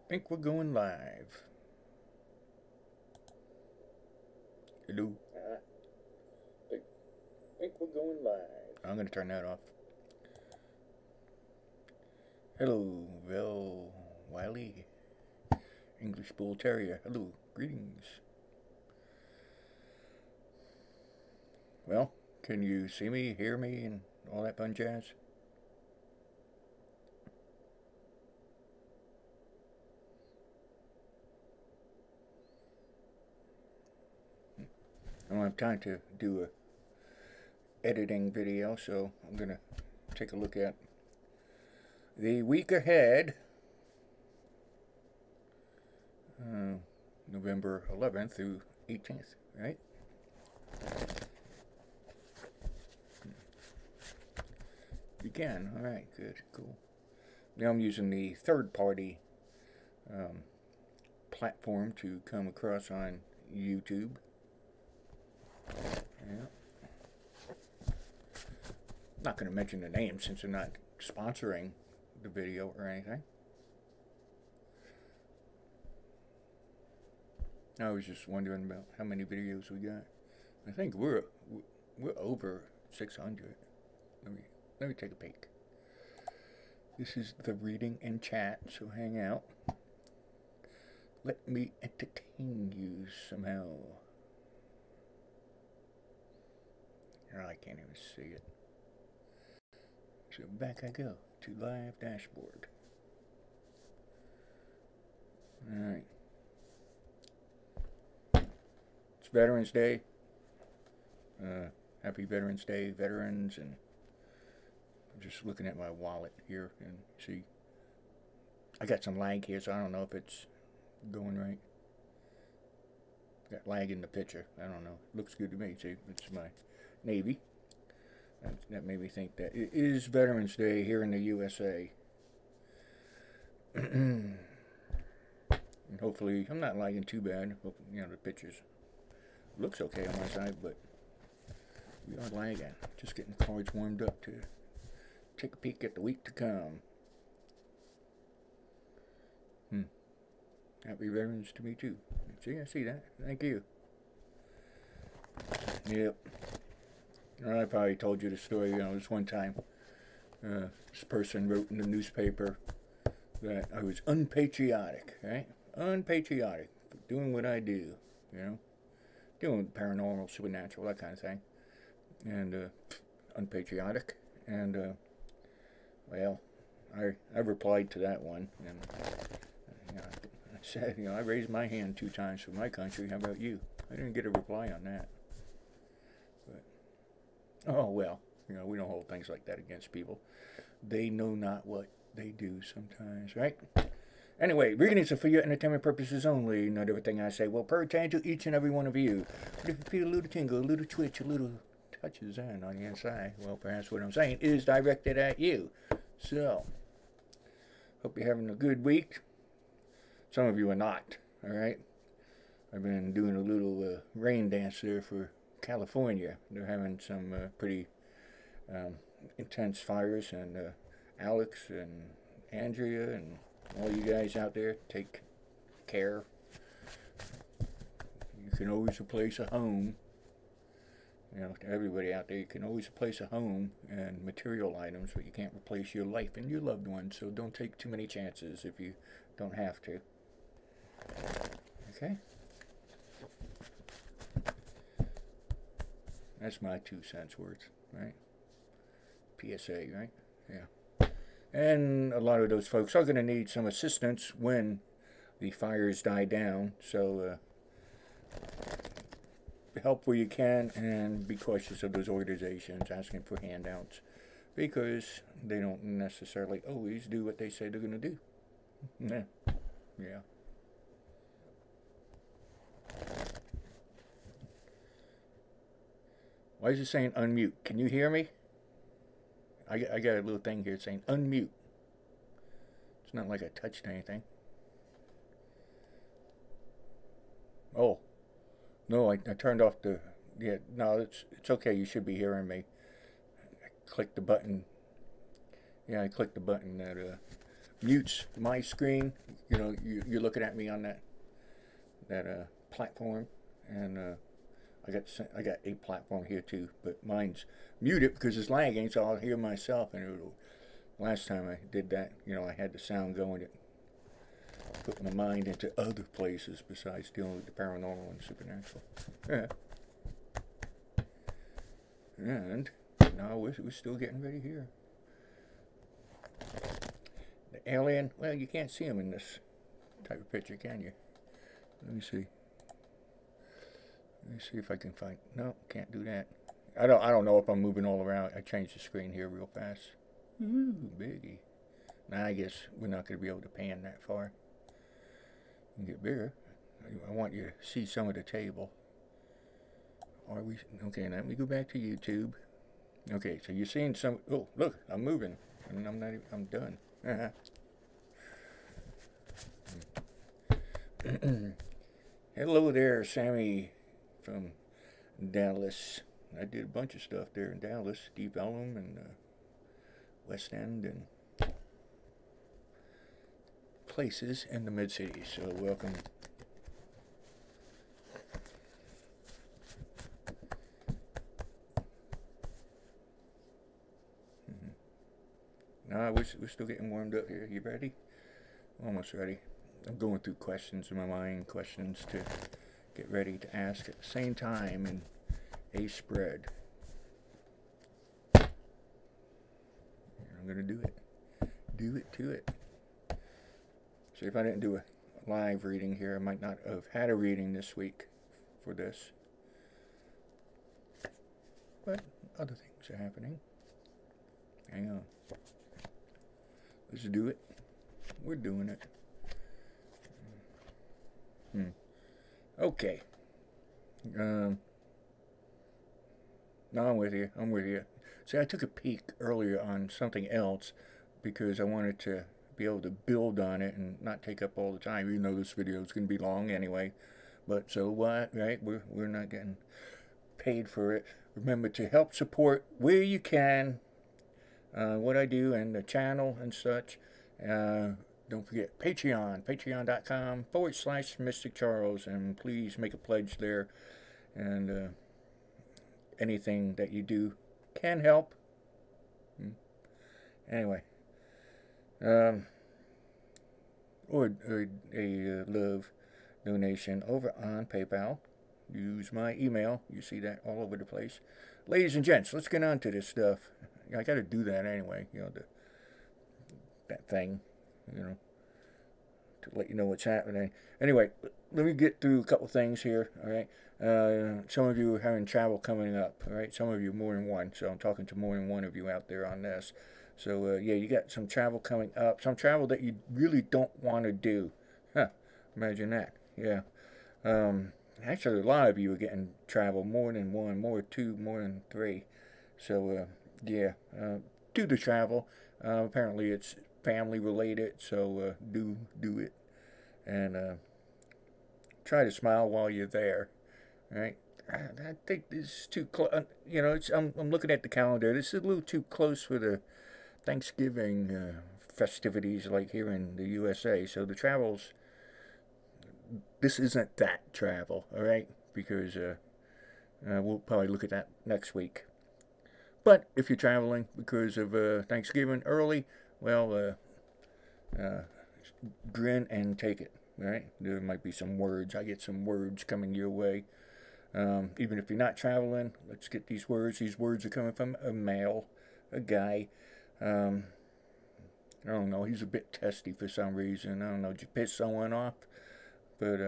Think we're going live. Hello. Think we're going live. I'm gonna turn that off. Hello, Vel Wiley, English Bull Terrier. Hello, greetings. Well, can you see me, hear me, and all that fun jazz? I don't have time to do a editing video, so I'm gonna take a look at the week ahead, November 11th through 18th, right? You can. All right, good, cool. Now I'm using the third-party platform to come across on YouTube. Yeah. Not going to mention the name since they're not sponsoring the video or anything. I was just wondering about how many videos we got. I think we're over 600. Let me take a peek. This is the reading and chat, so hang out. Let me entertain you somehow. Oh, I can't even see it. So back I go to live dashboard. Alright. It's Veterans Day. Happy Veterans Day, veterans, and I'm just looking at my wallet here and see. I got some lag here, so I don't know if it's going right. Got lag in the picture. I don't know. Looks good to me. See, it's my Navy. That made me think that it is Veterans Day here in the USA. And hopefully, I'm not lagging too bad. You know, the pictures looks okay on my side, but we are lagging. Just getting the cards warmed up to take a peek at the week to come. Happy Veterans to me too. See, I see that. Thank you. Yep. I probably told you the story. You know, this one time, this person wrote in the newspaper that I was unpatriotic, right? Unpatriotic for doing what I do, you know, doing paranormal, supernatural, that kind of thing, and unpatriotic. And well, I replied to that one, and you know, I said, you know, I raised my hand 2 times for my country. How about you? I didn't get a reply on that. Oh, well, you know, we don't hold things like that against people. They know not what they do sometimes, right? Anyway, readings are for your entertainment purposes only. Not everything I say will pertain to each and every one of you. But if you feel a little tingle, a little twitch, a little touches in on the inside, well, perhaps what I'm saying is directed at you. So, hope you're having a good week. Some of you are not, all right? I've been doing a little rain dance there for California. They're having some pretty intense fires, and Alex and Andrea and all you guys out there, take care. You can always replace a home. You know, to everybody out there, you can always replace a home and material items, but you can't replace your life and your loved ones, so don't take too many chances if you don't have to. Okay? That's my 2 cents worth, right? PSA, right? Yeah. And a lot of those folks are going to need some assistance when the fires die down. So help where you can, and be cautious of those organizations asking for handouts, because they don't necessarily always do what they say they're going to do. Yeah. Yeah. Why is it saying unmute? Can you hear me? I got a little thing here saying unmute. It's not like I touched anything. Oh. No, I turned off the... Yeah, no, it's okay. You should be hearing me. I clicked the button. Yeah, I clicked the button that mutes my screen. You know, you're looking at me on that platform, and I got a platform here too, but mine's muted because it's lagging, so I'll hear myself. And last time I did that, you know, I had the sound going. It put my mind into other places besides dealing with the paranormal and supernatural. Yeah. And now we're still getting ready here. The alien, well, you can't see him in this type of picture, can you? Let me see. Let me see if I can find. No, can't do that. I don't know if I'm moving all around. I changed the screen here real fast. Ooh, biggie. Now I guess we're not going to be able to pan that far and get bigger. I want you to see some of the table. Are we okay? Let me go back to YouTube. Okay, so you're seeing some. Oh, look, I'm moving, and I'm not. I'm done. Hello there, Sammy from Dallas. I did a bunch of stuff there in Dallas, Deep Ellum and West End and places in the mid-city. So welcome. No, we're still getting warmed up here. You ready? Almost ready. I'm going through questions in my mind, questions to get ready to ask at the same time in a spread. I'm going to do it. Do it to it. So if I didn't do a live reading here, I might not have had a reading this week for this. But other things are happening. Hang on. Let's do it. We're doing it. Okay. No, I'm with you. I'm with you. See, I took a peek earlier on something else because I wanted to be able to build on it and not take up all the time, even though this video is going to be long anyway. But so what, right? We're not getting paid for it. Remember to help support where you can what I do and the channel and such. Don't forget Patreon, patreon.com/MysticCharles, and please make a pledge there. And anything that you do can help. Anyway, or a love donation over on PayPal. Use my email. You see that all over the place. Ladies and gents, let's get on to this stuff. I got to do that anyway. You know, that thing, you know, to let you know what's happening. Anyway, let me get through a couple things here, all right? Some of you are having travel coming up, all right? Some of you more than one, so I'm talking to more than one of you out there on this. So, yeah, you got some travel coming up, some travel that you really don't want to do. Huh, imagine that, yeah. Actually, a lot of you are getting travel, more than one, more than two, more than three. So, yeah, do the travel. Apparently, it's family related, so do it, and try to smile while you're there. All right, I think this is too close. You know, I'm looking at the calendar. This is a little too close for the Thanksgiving festivities like here in the USA. So the travels. This isn't that travel, all right? Because we'll probably look at that next week. But if you're traveling because of Thanksgiving early, well, grin and take it, all right? There might be some words. I get some words coming your way. Even if you're not traveling, let's get these words. These words are coming from a male, a guy. I don't know. He's a bit testy for some reason. I don't know. Did you piss someone off? But,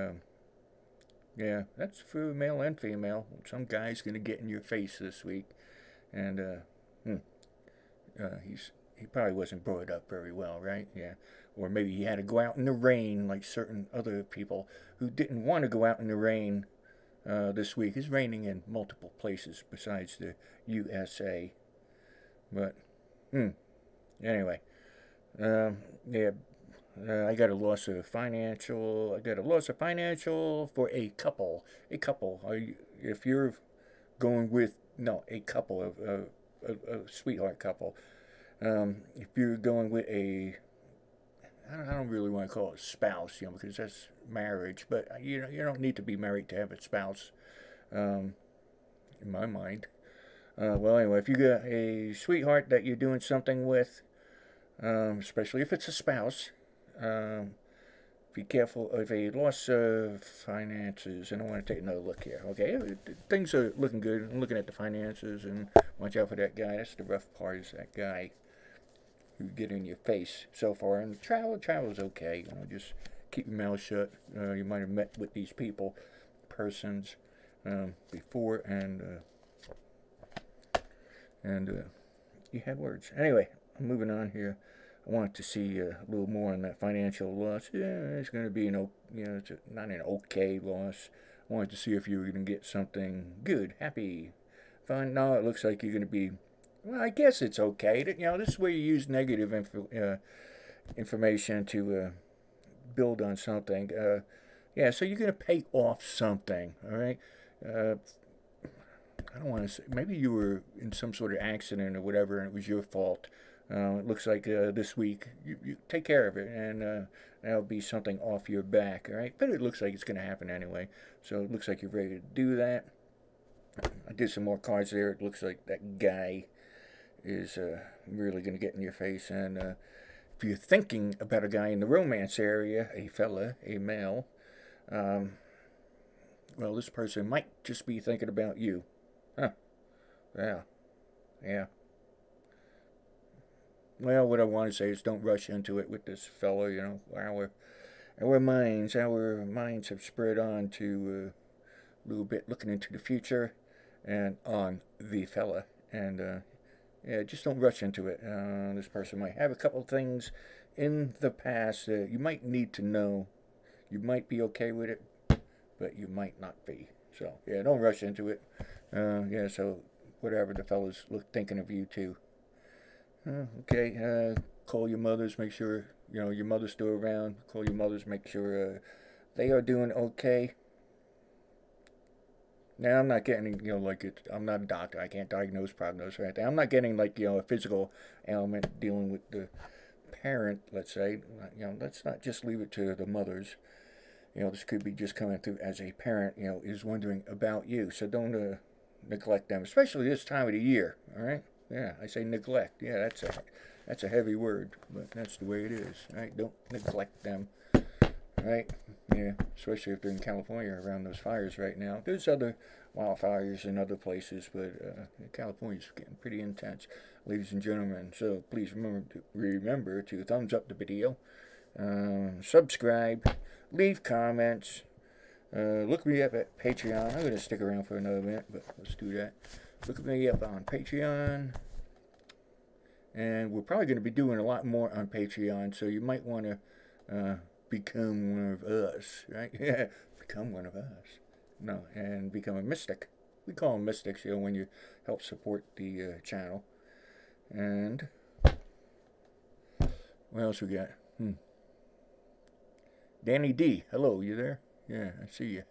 yeah, that's for male and female. Some guy's going to get in your face this week. And, he probably wasn't brought up very well, right? Yeah. Or maybe he had to go out in the rain like certain other people who didn't want to go out in the rain this week. It's raining in multiple places besides the USA. But, anyway. Yeah. I got a loss of financial. For a couple. If you're going with a couple of a sweetheart couple. If you're going with a don't really want to call it spouse, you know, because that's marriage. But you know, you don't need to be married to have a spouse, in my mind. Well, anyway, if you got a sweetheart that you're doing something with, especially if it's a spouse, be careful of a loss of finances. And I want to take another look here. Okay, things are looking good. I'm looking at the finances, and watch out for that guy. That's the rough part, is that guy who get in your face so far. And travel's okay. You know, just keep your mouth shut. You might have met with these persons before, and you had words. Anyway, I'm moving on here. I wanted to see a little more on that financial loss. Yeah, it's going to be it's not an okay loss. I wanted to see if you were going to get something good, happy, fun. No, it looks like you're going to be. Well, I guess it's okay. You know, this is where you use negative information to build on something. Yeah, so you're going to pay off something. All right. I don't want to say, maybe you were in some sort of accident or whatever, and it was your fault. It looks like this week you take care of it, and that'll be something off your back, all right? But it looks like it's going to happen anyway, so it looks like you're ready to do that. I did some more cards there. It looks like that guy is really going to get in your face, and if you're thinking about a guy in the romance area, a fella, a male, well, this person might just be thinking about you. Huh. Yeah. Well, what I want to say is don't rush into it with this fellow, you know. Our minds have spread on to a little bit looking into the future and on the fella. And, yeah, just don't rush into it. This person might have a couple things in the past that you might need to know. You might be okay with it, but you might not be. So, yeah, don't rush into it. Yeah, so whatever, the fella's thinking of you too. Okay, call your mothers, make sure, you know, your mother's still around. Call your mothers, make sure they are doing okay. Now, I'm not getting, you know, like, I'm not a doctor. I can't diagnose, prognose, or anything. I'm not getting, like, you know, a physical ailment dealing with the parent, let's say. You know, let's not just leave it to the mothers. You know, this could be just coming through as a parent, you know, is wondering about you. So don't neglect them, especially this time of the year, all right? Yeah, I say neglect. Yeah, that's a heavy word, but that's the way it is, right? Don't neglect them, right? Yeah, especially if they're in California around those fires right now. There's other wildfires in other places, but California's getting pretty intense, ladies and gentlemen. So please remember to thumbs up the video, subscribe, leave comments. Look me up at Patreon. I'm going to stick around for another minute, but let's do that. Look me up on Patreon. And we're probably going to be doing a lot more on Patreon, so you might want to become one of us, right? Yeah, become one of us. No, and become a mystic. We call them mystics, you know, when you help support the channel. And what else we got? Danny D, hello, you there? Yeah, I see you.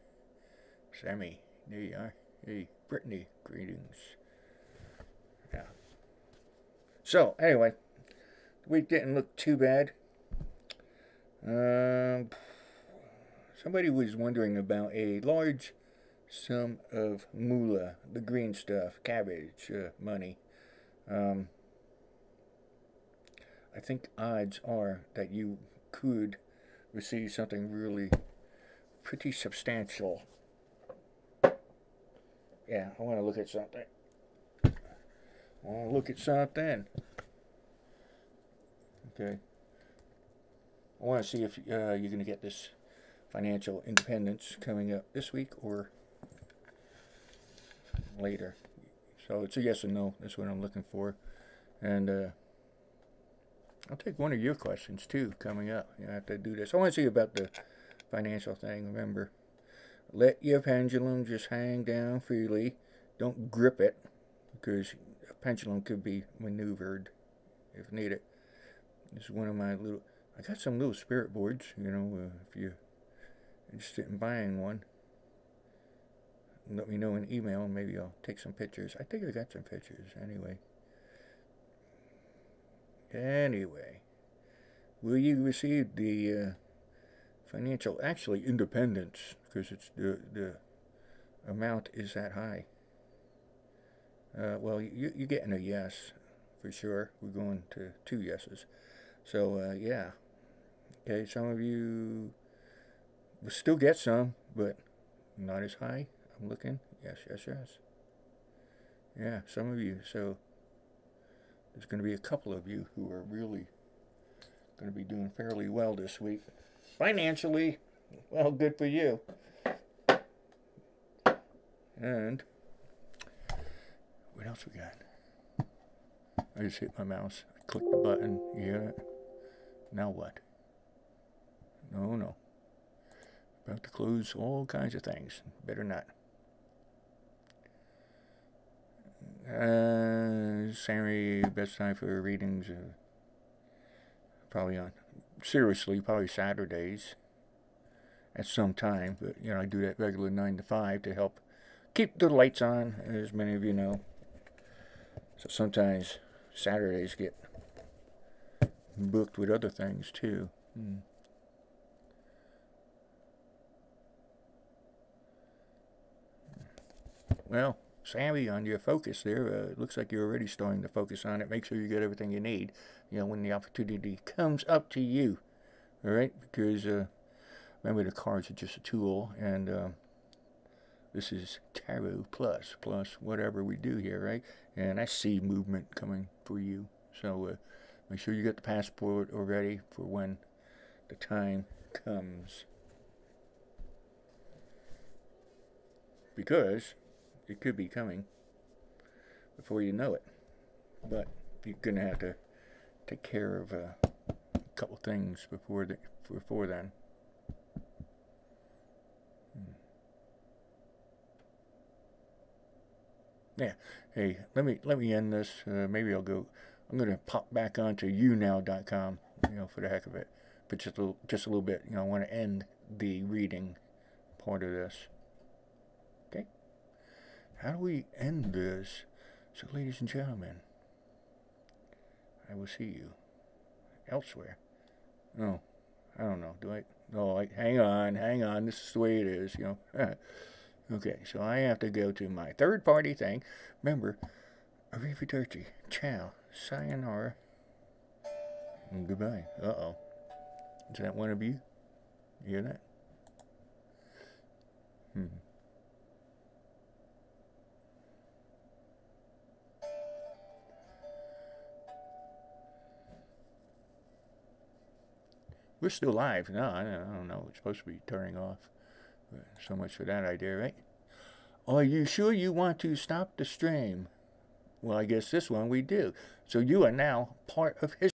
Sammy, there you are. Hey, Brittany, greetings. Yeah. So, anyway, the week didn't look too bad. Somebody was wondering about a large sum of moolah, the green stuff, cabbage, money. I think odds are that you could receive something really pretty substantial. Yeah, I want to look at something. Okay. I want to see if you're going to get this financial independence coming up this week or later. So it's a yes or no. That's what I'm looking for. And I'll take one of your questions too coming up. You have to do this. I want to see about the financial thing. Remember, let your pendulum just hang down freely. Don't grip it, because a pendulum could be maneuvered if needed. This is one of my little... I got some little spirit boards, you know, if you're interested in buying one. Let me know in email, and maybe I'll take some pictures. I think I got some pictures, anyway. Will you receive the financial, actually independence, because it's the amount is that high? Well, you're getting a yes, for sure. We're going to 2 yeses. So, yeah. Okay, some of you will still get some, but not as high. I'm looking. Yes, yes, yes. Yeah, some of you. So, there's going to be a couple of you who are really going to be doing fairly well this week. Financially, well, good for you. And what else we got? I just hit my mouse. I clicked the button. You hear it? Now what? No, no. About to close all kinds of things. Better not. Saturday, best time for readings. Probably on. Seriously, probably Saturdays. At some time. But, you know, I do that regular 9 to 5 to help keep the lights on, as many of you know. So sometimes Saturdays get booked with other things too. Well, Sammy, on your focus there, it looks like you're already starting to focus on it. Make sure you get everything you need, you know, when the opportunity comes up to you. All right? Because remember, the cards are just a tool, and this is tarot plus whatever we do here, right? And I see movement coming for you. So make sure you get the passport already for when the time comes. Because it could be coming before you know it. But you're going to have to take care of a couple things before then. Yeah. Hey, let me end this. Maybe I'll go. I'm gonna pop back onto younow.com, you know, for the heck of it. But just a little bit. You know, I want to end the reading part of this. Okay. How do we end this? So, ladies and gentlemen, I will see you elsewhere. No, I don't know. Do I? No, hang on. This is the way it is, you know. Okay, so I have to go to my third-party thing. Remember, arrivederci, ciao, sayonara, and goodbye. Uh-oh. Is that one of you? You hear that? We're still live. No, I don't know. It's supposed to be turning off. So much for that idea, right? Are you sure you want to stop the stream? Well, I guess this one we do. So you are now part of history.